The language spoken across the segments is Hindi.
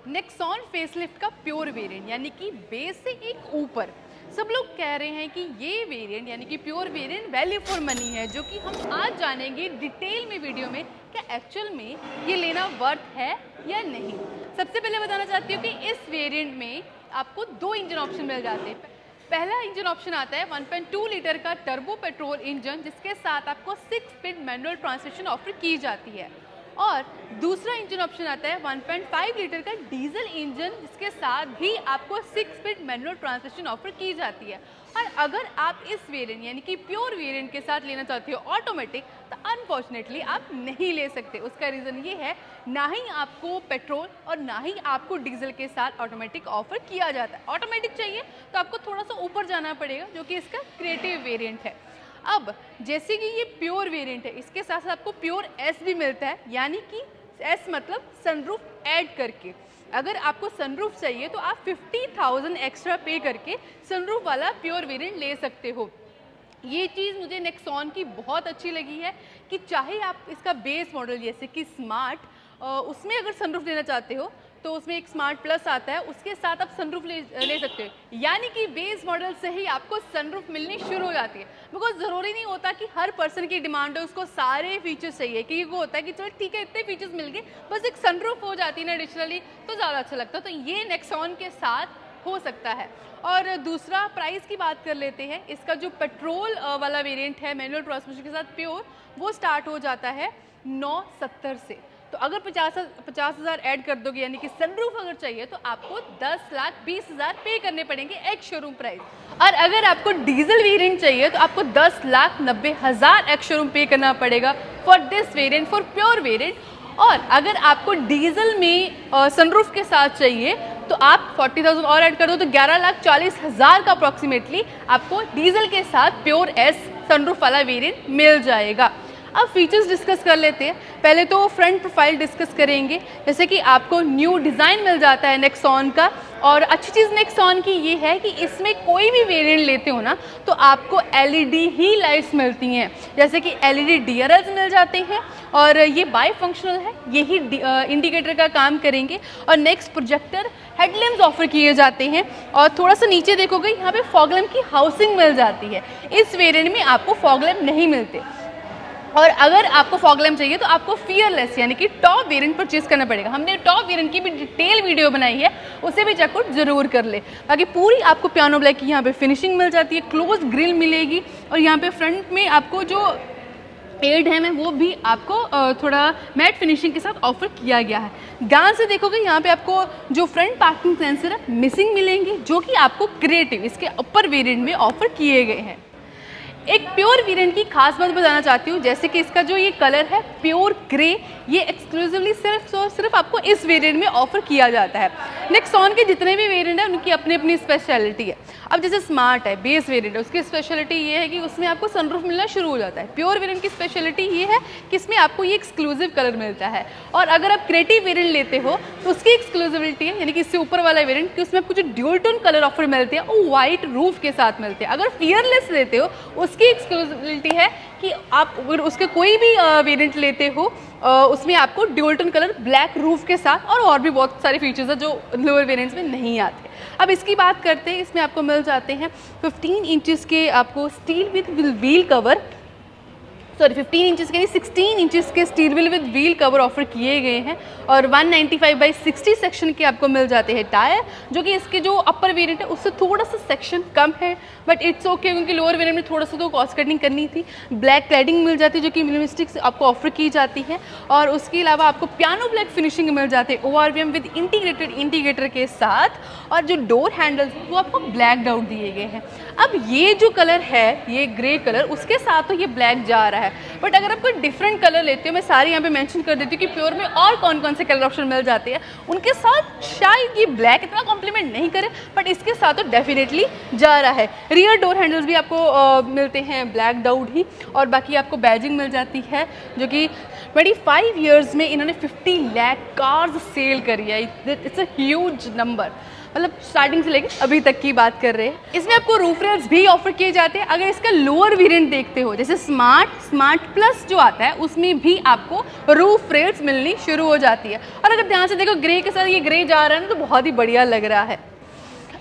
नेक्सॉन फेसलिफ्ट का प्योर वेरिएंट यानी कि बेस से एक ऊपर सब लोग कह रहे हैं कि ये वेरिएंट यानी कि pure variant value for money है, जो कि हम आज जानेंगे डिटेल में वीडियो में क्या एक्चुअल में ये लेना वर्थ है या नहीं। सबसे पहले बताना चाहती हूँ कि इस वेरिएंट में आपको दो इंजन ऑप्शन मिल जाते हैं। पहला इंजन ऑप्शन आता है 1.2 लीटर का टर्बो पेट्रोल इंजन, जिसके साथ आपको 6 स्पीड मैनुअल ट्रांसमिशन ऑफर की जाती है, और दूसरा इंजन ऑप्शन आता है 1.5 लीटर का डीजल इंजन, जिसके साथ भी आपको 6 स्पीड मैनुअल ट्रांसमिशन ऑफर की जाती है। और अगर आप इस वेरिएंट यानी कि प्योर वेरिएंट के साथ लेना चाहते हो ऑटोमेटिक, तो अनफॉर्चुनेटली आप नहीं ले सकते। उसका रीज़न ये है, ना ही आपको पेट्रोल और ना ही आपको डीजल के साथ ऑटोमेटिक ऑफर किया जाता है। ऑटोमेटिक चाहिए तो आपको थोड़ा सा ऊपर जाना पड़ेगा, जो कि इसका क्रिएटिव वेरिएंट है। अब जैसे कि ये प्योर वेरिएंट है, इसके साथ साथ आपको प्योर एस भी मिलता है, यानी कि एस मतलब सनरूफ ऐड करके। अगर आपको सनरूफ चाहिए तो आप 50,000 एक्स्ट्रा पे करके सनरूफ वाला प्योर वेरिएंट ले सकते हो। ये चीज़ मुझे नेक्सॉन की बहुत अच्छी लगी है कि चाहे आप इसका बेस मॉडल जैसे कि स्मार्ट, उसमें अगर सनरूफ लेना चाहते हो तो उसमें एक स्मार्ट प्लस आता है, उसके साथ आप सनरूफ ले सकते हो। यानी कि बेस मॉडल से ही आपको सनरूफ मिलनी शुरू हो जाती है। बिकॉज ज़रूरी नहीं होता कि हर पर्सन की डिमांड है उसको सारे फीचर्स चाहिए, क्योंकि वो होता है कि चलो ठीक है इतने फीचर्स मिल गए, बस एक सनरूफ हो जाती है ना एडिशनली, तो ज़्यादा अच्छा लगता है। तो ये नेक्सॉन के साथ हो सकता है। और दूसरा प्राइस की बात कर लेते हैं। इसका जो पेट्रोल वाला वेरिएंट है मैनुअल ट्रांसमिशन के साथ प्योर, वो स्टार्ट हो जाता है 970 से। तो अगर 50,000 ऐड कर दोगे यानी कि सनरूफ अगर चाहिए तो आपको 10,20,000 पे करने पड़ेंगे एक शोरूम प्राइस। और अगर आपको डीजल वेरिएंट चाहिए तो आपको 10,90,000 एक शोरूम पे करना पड़ेगा for this variant, for pure variant. और अगर आपको डीजल में सनरूफ के साथ चाहिए तो आप 40,000 और ऐड कर दो तो 11,40,000 का अप्रॉक्सीमेटली आपको डीजल के साथ प्योर एस सनरूफ वाला वेरिएंट मिल जाएगा। अब फीचर्स डिस्कस कर लेते हैं। पहले तो फ्रंट प्रोफाइल डिस्कस करेंगे। जैसे कि आपको न्यू डिज़ाइन मिल जाता है नेक्सॉन का, और अच्छी चीज़ नेक्सॉन की ये है कि इसमें कोई भी वेरिएंट लेते हो ना तो आपको एलईडी ही लाइट्स मिलती हैं, जैसे कि एलईडी डीआरएल्स मिल जाते हैं, और ये बाई फंक्शनल है, यही इंडिकेटर का काम करेंगे। और नेक्स्ट प्रोजेक्टर हेडलैम्प्स ऑफर किए जाते हैं। और थोड़ा सा नीचे देखोगे यहाँ पे फॉग लैम्प की हाउसिंग मिल जाती है। इस वेरिएंट में आपको फॉग लैम्प नहीं मिलते। और अगर आपको फॉग लैम्प चाहिए तो आपको फियरलेस यानी कि टॉप वेरिएंट परचेज करना पड़ेगा। हमने टॉप वेरिएंट की भी डिटेल वीडियो बनाई है, उसे भी चेकआउट जरूर कर ले। बाकी पूरी आपको पियानो ब्लैक की यहाँ पे फिनिशिंग मिल जाती है, क्लोज ग्रिल मिलेगी, और यहाँ पे फ्रंट में आपको जो एड है वो भी आपको थोड़ा मैट फिनिशिंग के साथ ऑफर किया गया है। ध्यान से देखोगे यहाँ पे आपको जो फ्रंट पार्किंग सेंसर है मिसिंग मिलेंगे, जो कि आपको क्रिएटिव इसके अपर वेरिएंट में ऑफर किए गए हैं। एक प्योर वेरिएंट की खास बात बताना चाहती हूँ, जैसे कि इसका जो ये कलर है प्योर ग्रे, ये एक्सक्लूसिवली सिर्फ आपको इस वेरिएंट में ऑफर किया जाता है। नेक्सॉन के जितने भी वेरिएंट है उनकी अपनी अपनी स्पेशलिटी है। अब जैसे स्मार्ट है बेस वेरिएंट है, उसकी स्पेशलिटी ये है कि उसमें आपको सनरूफ मिलना शुरू हो जाता है। प्योर वेरिएंट की स्पेशलिटी ये है कि इसमें आपको ये एक्सक्लूसिव कलर मिलता है। और अगर आप क्रिएटिव वेरिएंट लेते हो तो उसकी एक्सक्लूसिविटी है, यानी कि इससे ऊपर वाला वेरिएंट कि उसमें आपको जो ड्यूल टोन कलर ऑफर मिलते हैं वो वाइट रूफ के साथ मिलते हैं। अगर फियरलेस लेते हो उसकी एक्सक्लूसिविटी है कि आप अगर उसके कोई भी वेरिएंट लेते हो उसमें आपको dual tone colour black roof के साथ और भी बहुत सारे फीचर्स हैं जो लोअर वेरिएंट्स में नहीं आते। अब इसकी बात करते हैं, इसमें आपको मिल जाते हैं 15 इंचेस के आपको steel with wheel cover, 15 inches के नहीं 16 इंचेस के steel wheel with wheel cover offer किए गए हैं। और 195/60 सेक्शन के आपको मिल जाते हैं टायर, जो कि इसके जो अपर वेरिएंट है उससे थोड़ा सा सेक्शन कम है, बट इट्स ओके क्योंकि लोअर वेरिएंट में थोड़ा सा तो कॉस्ट कटिंग करनी थी। ब्लैक क्लैडिंग मिल जाती है जो कि मिनिमलिस्टिक से आपको ऑफर की जाती है, और उसके अलावा आपको पियानो ब्लैक फिनिशिंग मिल जाते हैं ORVM विद इंटीग्रेटेड इंडिकेटर के साथ, और जो डोर हैंडल्स वो आपको ब्लैक आउट दिए गए हैं। अब ये जो कलर है ये ग्रे कलर, उसके साथ तो ये ब्लैक जा रहा है, बट अगर आप कोई डिफरेंट कलर लेते हो, मैं सारे यहाँ पे मेंशन कर देती हूँ कि प्योर में और कौन कौन से कलर ऑप्शन मिल जाते हैं, उनके साथ शायद ये ब्लैक इतना कॉम्प्लीमेंट नहीं करे, बट इसके साथ तो डेफिनेटली जा रहा है। रियर डोर हैंडल्स भी आपको मिलते हैं ब्लैक आउट ही, और बाकी आपको बैजिंग मिल जाती है जो कि 25 ईयर्स में इन्होंने 50 लाख कार्स सेल करी है। इट्स अ ह्यूज नंबर, मतलब स्टार्टिंग से लेकर अभी तक की बात कर रहे हैं। इसमें आपको रूफ रेल्स भी ऑफर किए जाते हैं। अगर इसका लोअर वेरिएंट देखते हो, जैसे स्मार्ट प्लस जो आता है, उसमें भी आपको रूफ रेल्स मिलनी शुरू हो जाती है। और अगर ध्यान से देखो, ग्रे के साथ ये ग्रे जा रहा है ना, तो बहुत ही बढ़िया लग रहा है।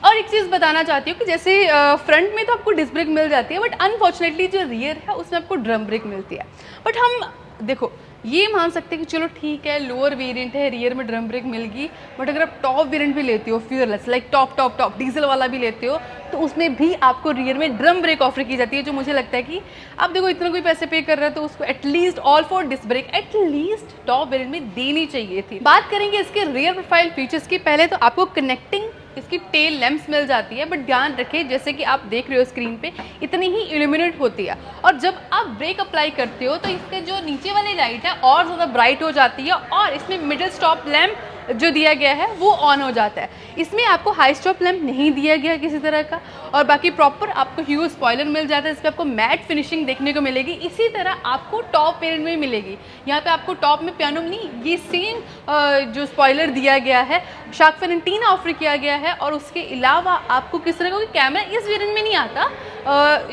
और एक चीज़ बताना चाहती हूँ कि जैसे फ्रंट में तो आपको डिस्क ब्रेक मिल जाती है, बट अनफॉर्चुनेटली जो रियर है उसमें आपको ड्रम ब्रेक मिलती है। बट हम देखो ये मान सकते हैं कि चलो ठीक है, लोअर वेरिएंट है, रियर में ड्रम ब्रेक मिल गई, बट अगर आप टॉप वेरिएंट भी लेते हो, फियरलेस लाइक टॉप डीजल वाला भी लेते हो, तो उसमें भी आपको रियर में ड्रम ब्रेक ऑफर की जाती है, जो मुझे लगता है कि आप देखो इतना कोई पैसे पे कर रहा है तो उसको at least all four disc brake at least top variant में देनी चाहिए थी। बात करेंगे इसके रियर प्रोफाइल फीचर्स की। पहले तो आपको कनेक्टिंग इसकी टेल लैंप्स मिल जाती है, बट ध्यान रखें जैसे कि आप देख रहे हो स्क्रीन पे, इतनी ही इल्यूमिनेट होती है। और जब आप ब्रेक अप्लाई करते हो तो इसके जो नीचे वाली लाइट है और ज़्यादा ब्राइट हो जाती है, और इसमें मिडिल स्टॉप लैंप जो दिया गया है वो ऑन हो जाता है। इसमें आपको हाई स्टॉप लैंप नहीं दिया गया किसी तरह का, और बाकी प्रॉपर आपको ह्यूज स्पॉइलर मिल जाता है। इस पर आपको मैट फिनिशिंग देखने को मिलेगी। इसी तरह आपको टॉप वेरिएंट में मिलेगी। यहाँ पे आपको टॉप में पियानो नहीं, ये सेम जो स्पॉइलर दिया गया है, शार्क फिन एंटीना ऑफर किया गया है। और उसके अलावा आपको किस तरह का कैमरा इस वेरिएंट में नहीं आता,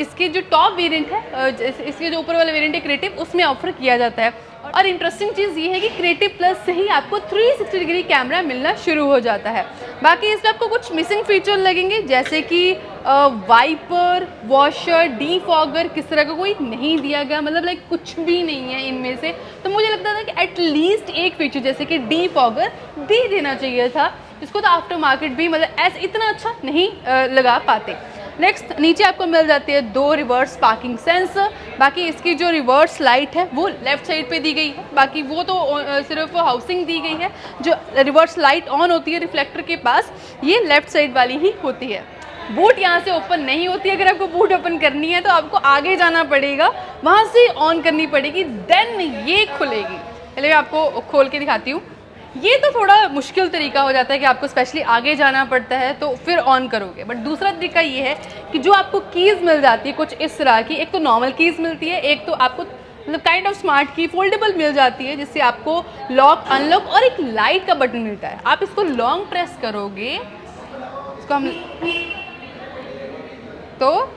इसके जो टॉप वेरिएंट है, इसके जो ऊपर वाला वेरिएंट है क्रिएटिव, उसमें ऑफर किया जाता है। और इंटरेस्टिंग चीज़ ये है कि क्रिएटिव प्लस से ही आपको 360 डिग्री कैमरा मिलना शुरू हो जाता है। बाकी इसमें आपको कुछ मिसिंग फीचर लगेंगे, जैसे कि वाइपर, वॉशर, डीफॉगर, किस तरह का कोई नहीं दिया गया, मतलब लाइक कुछ भी नहीं है इनमें से। तो मुझे लगता था कि एटलीस्ट एक फीचर जैसे कि डीफॉगर दे देना चाहिए था, जिसको तो आफ्टर मार्केट भी मतलब इतना अच्छा नहीं लगा पाते। नेक्स्ट नीचे आपको मिल जाती है 2 रिवर्स पार्किंग सेंसर। बाकी इसकी जो रिवर्स लाइट है वो लेफ्ट साइड पे दी गई है, बाकी वो तो सिर्फ हाउसिंग दी गई है। जो रिवर्स लाइट ऑन होती है रिफ्लेक्टर के पास, ये लेफ्ट साइड वाली ही होती है। बूट यहाँ से ओपन नहीं होती है। अगर आपको बूट ओपन करनी है तो आपको आगे जाना पड़ेगा, वहाँ से ऑन करनी पड़ेगी, देन ये खुलेगी। पहले मैं आपको खोल के दिखाती हूँ। ये तो थोड़ा मुश्किल तरीका हो जाता है कि आपको स्पेशली आगे जाना पड़ता है तो फिर ऑन करोगे। बट दूसरा तरीका ये है कि जो आपको कीज़ मिल जाती है कुछ इस तरह की, एक तो नॉर्मल कीज़ मिलती है, एक तो आपको मतलब काइंड ऑफ स्मार्ट की फोल्डेबल मिल जाती है, जिससे आपको लॉक अनलॉक और एक लाइट का बटन मिलता है। आप इसको लॉन्ग प्रेस करोगे, इसको हम तो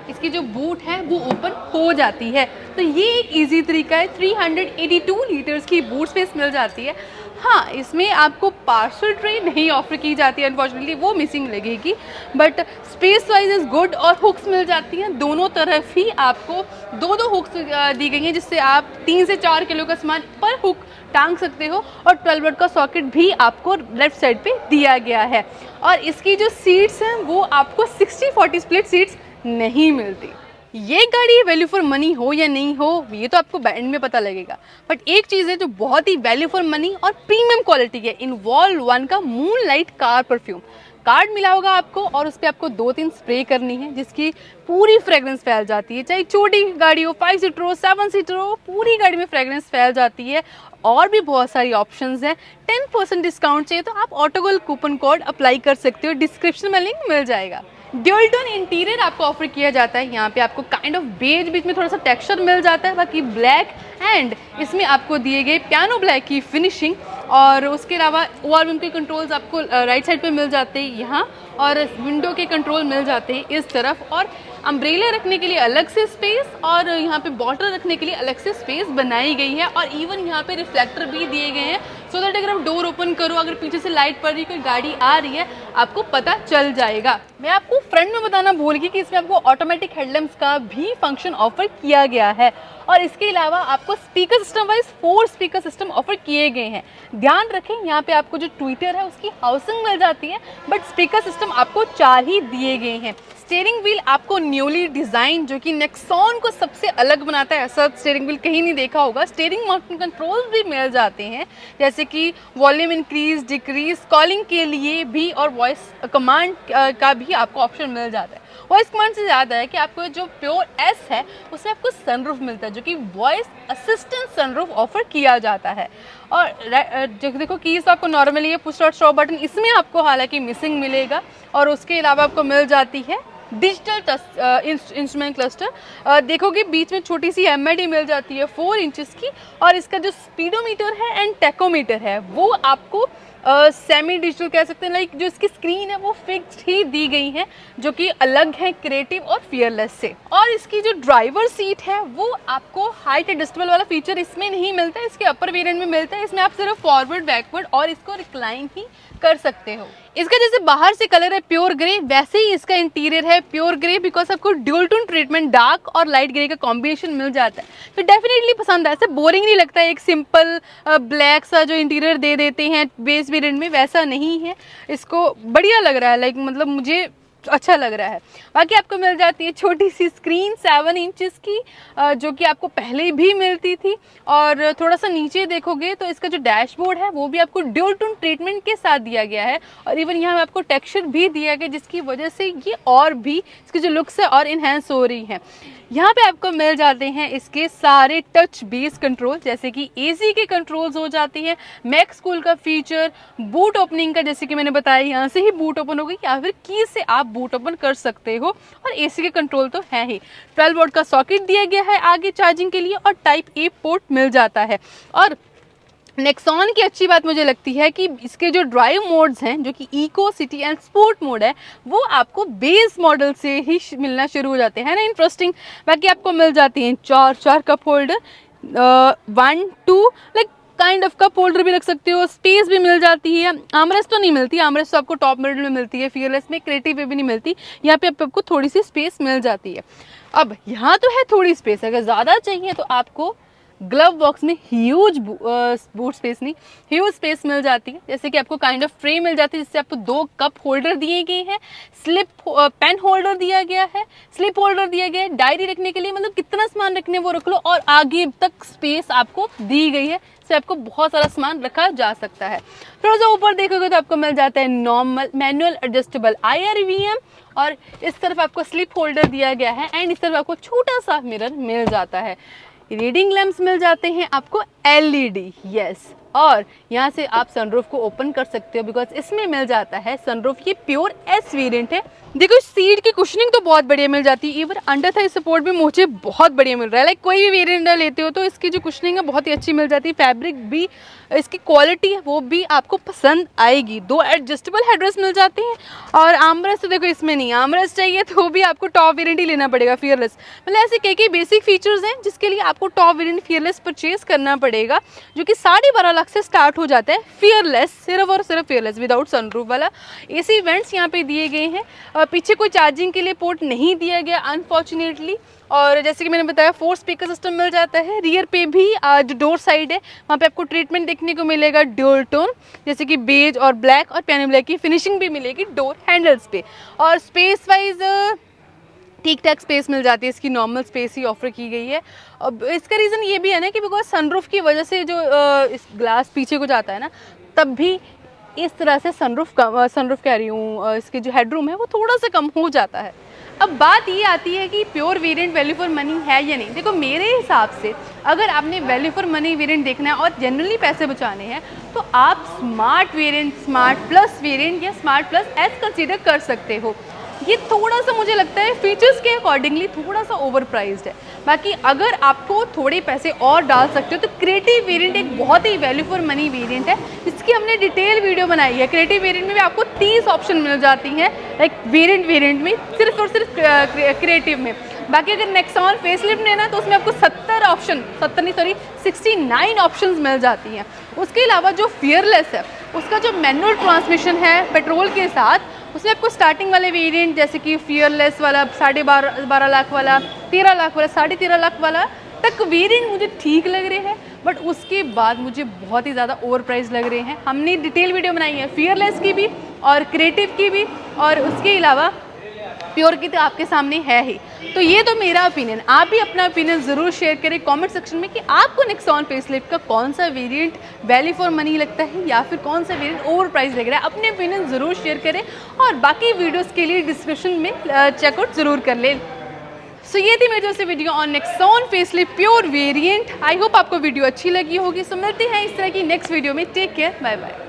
इसकी जो बूट है वो ओपन हो जाती है। तो ये एक इजी तरीका है। 382 लीटर्स की बूट स्पेस मिल जाती है। हाँ, इसमें आपको पार्सल ट्रे नहीं ऑफर की जाती है, अनफॉर्चुनेटली वो मिसिंग लगेगी, but space wise is good. और हुक्स मिल जाती हैं दोनों तरफ ही, आपको 2 हुक्स दी गई हैं, जिससे आप 3 से 4 किलो का सामान पर हुक टांग सकते हो। और 12 वोल्ट का सॉकेट भी आपको लेफ्ट साइड पे दिया गया है। और इसकी जो सीट्स हैं वो आपको 60-40 स्प्लिट सीट्स नहीं मिलती। ये गाड़ी वैल्यू फॉर मनी हो या नहीं हो, ये तो आपको एंड में पता लगेगा। बट एक चीज़ है जो बहुत ही वैल्यू फॉर मनी और प्रीमियम क्वालिटी है, इन्वॉल्व 1 का मूनलाइट कार परफ्यूम कार्ड मिला होगा आपको, और उस पर आपको 2-3 स्प्रे करनी है, जिसकी पूरी फ्रेगरेंस फैल जाती है। चाहे छोटी गाड़ी हो, 5 सीटर हो, 7 सीटर हो, पूरी गाड़ी में फ्रेगरेंस फैल जाती है। और भी बहुत सारी ऑप्शंस हैं। 10% डिस्काउंट चाहिए तो आप ऑटोगोल कूपन कोड अप्लाई कर सकते हो, डिस्क्रिप्शन में लिंक मिल जाएगा। ड्यूल टोन इंटीरियर आपको ऑफर किया जाता है। यहाँ पे आपको काइंड ऑफ बेज, बीच में थोड़ा सा टेक्सचर मिल जाता है, बाकी ब्लैक एंड इसमें आपको दिए गए पियानो ब्लैक की फिनिशिंग। और उसके अलावा ओआरवीएम के कंट्रोल्स आपको राइट साइड पे मिल जाते हैं यहाँ, और विंडो के कंट्रोल मिल जाते हैं इस तरफ, और अम्ब्रेला रखने के लिए अलग से स्पेस, और यहाँ पे बॉटल रखने के लिए अलग से स्पेस बनाई गई है। और इवन यहाँ पे रिफ्लेक्टर भी दिए गए हैं, सो दैट अगर आप डोर ओपन करो, अगर पीछे से लाइट पड़ रही, कोई गाड़ी आ रही है, आपको पता चल जाएगा। मैं आपको फ्रंट में बताना भूल गई कि इसमें आपको ऑटोमेटिक हेडलैम्प्स का भी फंक्शन ऑफर किया गया है। और इसके अलावा आपको speaker system wise 4 speaker system offer किए गए हैं। ध्यान रखें, यहाँ पे आपको जो ट्विटर है उसकी हाउसिंग मिल जाती है, बट स्पीकर सिस्टम आपको 4 ही दिए गए हैं। स्टीयरिंग व्हील आपको न्यूली डिज़ाइन, जो कि नेक्सॉन को सबसे अलग बनाता है, ऐसा स्टीयरिंग व्हील कहीं नहीं देखा होगा। स्टीयरिंग माउंटेन कंट्रोल्स भी मिल जाते हैं, जैसे कि वॉल्यूम इंक्रीज डिक्रीज, कॉलिंग के लिए भी, और वॉइस कमांड का भी आपको ऑप्शन मिल जाता है। वॉइस कमांड से ज़्यादा है कि आपको जो प्योर एस है उससे आपको सनरूफ मिलता है, जो कि वॉइस असिस्टेंट सनरूफ ऑफर किया जाता है। और जो देखो कीज़ आपको नॉर्मली है, पुश और स्टॉप बटन इसमें आपको हालांकि मिसिंग मिलेगा। और उसके अलावा आपको मिल जाती है डिजिटल इंस्ट्रूमेंट क्लस्टर। देखोगे बीच में छोटी सी एमआईडी मिल जाती है 4 इंचेस की, और इसका जो स्पीडोमीटर है एंड टैकोमीटर है वो आपको सेमी डिजिटल कह सकते हैं। लाइक जो इसकी स्क्रीन है वो फिक्स्ड ही दी गई है, जो कि अलग है क्रिएटिव और फियरलेस से। और इसकी जो ड्राइवर सीट है वो आपको हाइट एडजस्टेबल वाला फीचर इसमें नहीं मिलता है, इसके अपर वेरिएंट में मिलता है। इसमें आप सिर्फ फॉरवर्ड बैकवर्ड और इसको रिक्लाइन ही कर सकते हो। इसका जैसे बाहर से कलर है प्योर ग्रे, वैसे ही इसका इंटीरियर है प्योर ग्रे, बिकॉज आपको ड्यूल टोन ट्रीटमेंट डार्क और लाइट ग्रे का कॉम्बिनेशन मिल जाता है, तो डेफिनेटली पसंद है। ऐसे बोरिंग नहीं लगता है, एक सिंपल ब्लैक सा जो इंटीरियर दे देते हैं बेस वेरिएंट में वैसा नहीं है, इसको बढ़िया लग रहा है। लाइक मतलब मुझे अच्छा लग रहा है। बाकी आपको मिल जाती है छोटी सी स्क्रीन 7 इंचेस की, जो कि आपको पहले भी मिलती थी। और थोड़ा सा नीचे देखोगे तो इसका जो डैशबोर्ड है वो भी आपको ड्यूल टोन ट्रीटमेंट के साथ दिया गया है, और इवन यहाँ आपको टेक्सचर भी दिया गया, जिसकी वजह से ये और भी इसकी जो लुक्स है और इन्हेंस हो रही है। यहाँ पे आपको मिल जाते हैं इसके सारे टच बेस कंट्रोल, जैसे कि एसी के कंट्रोल्स हो जाती हैं, मैक्स कूल का फीचर, बूट ओपनिंग का, जैसे कि मैंने बताया यहाँ से ही बूट ओपन होगी या फिर की से आप बूट ओपन कर सकते हो, और एसी के कंट्रोल तो है ही। 12 वोल्ट का सॉकेट दिया गया है आगे चार्जिंग के लिए, और टाइप ए पोर्ट मिल जाता है। और नेक्सॉन की अच्छी बात मुझे लगती है कि इसके जो ड्राइव मोड्स हैं, जो कि eco, city and sport mode है, वो आपको बेस मॉडल से ही मिलना शुरू हो जाते हैं ना, इंटरेस्टिंग। बाकी आपको मिल जाती हैं चार cup holder, 1 2 like kind of cup holder भी रख सकते हो, स्पेस भी मिल जाती है। आर्मरेस्ट तो नहीं मिलती, आर्मरेस्ट तो आपको टॉप मॉडल में मिलती है, फियरलेस में, क्रिएटिव में भी नहीं मिलती। यहाँ पे आपको थोड़ी सी स्पेस मिल जाती है। अब यहाँ तो है थोड़ी स्पेस, अगर ज़्यादा चाहिए तो आपको ग्लव बॉक्स में ह्यूज बूट स्पेस नहीं, ह्यूज स्पेस मिल जाती है। जैसे कि आपको काइंड ऑफ फ्रेम मिल जाती है, जिससे आपको 2 कप होल्डर दिए गए हैं, स्लिप पेन होल्डर दिया गया है, स्लिप होल्डर दिया गया है, डायरी रखने के लिए, मतलब कितना सामान रखने वो रख लो, और आगे तक स्पेस आपको दी गई है, से आपको बहुत सारा सामान रखा जा सकता है। थोड़ा सा ऊपर देखोगे तो आपको मिल जाता है नॉर्मल मैनुअल एडजस्टेबल IRVM, और इस तरफ आपको स्लिप होल्डर दिया गया है, एंड इस तरफ आपको छोटा सा मिरर मिल जाता है। रीडिंग लैंप्स मिल जाते हैं आपको LED, यस। और यहाँ से आप सनरूफ को ओपन कर सकते हो, बिकॉज इसमें मिल जाता है सनरूफ, ये प्योर S वेरिएंट है। देखो सीट की कुशनिंग तो बहुत बढ़िया मिल जाती है, इवन अंडर थाई सपोर्ट भी मुझे बहुत बढ़िया मिल रहा है। लाइक कोई भी वेरिएंट लेते हो तो इसकी जो कुशनिंग है बहुत ही अच्छी मिल जाती है, फैब्रिक भी, इसकी क्वालिटी है वो भी आपको पसंद आएगी। 2 एडजस्टेबल हेडरेस्ट मिल जाते हैं, और आर्मरेस्ट तो देखो इसमें नहीं, आर्मरेस्ट चाहिए तो भी आपको टॉप वेरिएंट ही लेना पड़ेगा, फियरलेस। मतलब ऐसे कई बेसिक फीचर्स हैं जिसके लिए आपको टॉप वेरिएंट फियरलेस परचेज करना पड़ेगा, जो कि 12.5 लाख से स्टार्ट हो जाता है फियरलेस, सिर्फ और सिर्फ फियरलेस विदाउट सनरूफ वाला। AC वेंट्स यहाँ पे दिए गए हैं, पीछे कोई चार्जिंग के लिए पोर्ट नहीं दिया गया अनफॉर्चुनेटली। और जैसे कि मैंने बताया 4 स्पीकर सिस्टम मिल जाता है। रियर पे भी जो डोर साइड है वहाँ पे आपको ट्रीटमेंट देखने को मिलेगा ड्यूल टोन, जैसे कि बेज और ब्लैक और पियानो ब्लैक की फिनिशिंग भी मिलेगी डोर हैंडल्स पे। और स्पेस वाइज ठीक ठाक स्पेस मिल जाती है, इसकी नॉर्मल स्पेस ही ऑफर की गई है। अब इसका रीज़न ये भी है ना कि बिकॉज सनरूफ की वजह से जो इस ग्लास पीछे को जाता है ना, तब भी इस तरह से सनरूफ कह रही हूँ, इसके जो हेडरूम है वो थोड़ा सा कम हो जाता है। अब बात ये आती है कि pure variant value for money है या नहीं। देखो मेरे हिसाब से अगर आपने वैल्यू फॉर मनी वेरिएंट देखना है और जनरली पैसे बचाने हैं, तो आप smart variant, smart plus variant या स्मार्ट प्लस एस कंसीडर कर सकते हो। ये थोड़ा सा मुझे लगता है फीचर्स के अकॉर्डिंगली थोड़ा सा ओवर प्राइस्ड है। बाकी अगर आपको थोड़े पैसे और डाल सकते हो तो क्रिएटिव वेरिएंट एक बहुत ही वैल्यू फॉर मनी वेरिएंट है, जिसकी हमने डिटेल वीडियो बनाई है। क्रिएटिव वेरिएंट में भी आपको 30 ऑप्शन मिल जाती हैं, लाइक वेरिएंट में सिर्फ और सिर्फ क्रिएटिव में। बाकी अगर नेक्सॉन फेसलिफ्ट लेना है तो उसमें आपको 69 ऑप्शंस मिल जाती हैं। उसके अलावा जो फियरलेस है उसका जो मैनुअल ट्रांसमिशन है पेट्रोल के साथ, उसमें आपको स्टार्टिंग वाले वेरिएंट जैसे कि फियरलेस वाला 12.5 लाख वाला, 13 लाख वाला, 13.5 लाख वाला तक वेरिएंट मुझे ठीक लग रहे हैं, बट उसके बाद मुझे बहुत ही ज़्यादा ओवर प्राइस लग रहे हैं। हमने डिटेल वीडियो बनाई है फियरलेस की भी और क्रिएटिव की भी, और उसके अलावा प्योर की तो आपके सामने है ही। तो ये तो मेरा ओपिनियन, आप भी अपना ओपिनियन ज़रूर शेयर करें कमेंट सेक्शन में कि आपको नेक्सॉन फेसलिफ्ट का कौन सा वेरिएंट वैल्यू फॉर मनी लगता है या फिर कौन सा वेरिएंट ओवर प्राइस लग रहा है। अपने ओपिनियन ज़रूर शेयर करें, और बाकी वीडियोज़ के लिए डिस्क्रिप्शन में चेकआउट ज़रूर कर लें। सो ये थी मेरी दोस्तों video on Nexon facelift pure variant. I hope आपको वीडियो अच्छी लगी होगी। सो मिलते हैं इस तरह की नेक्स्ट वीडियो में। Take care, bye bye.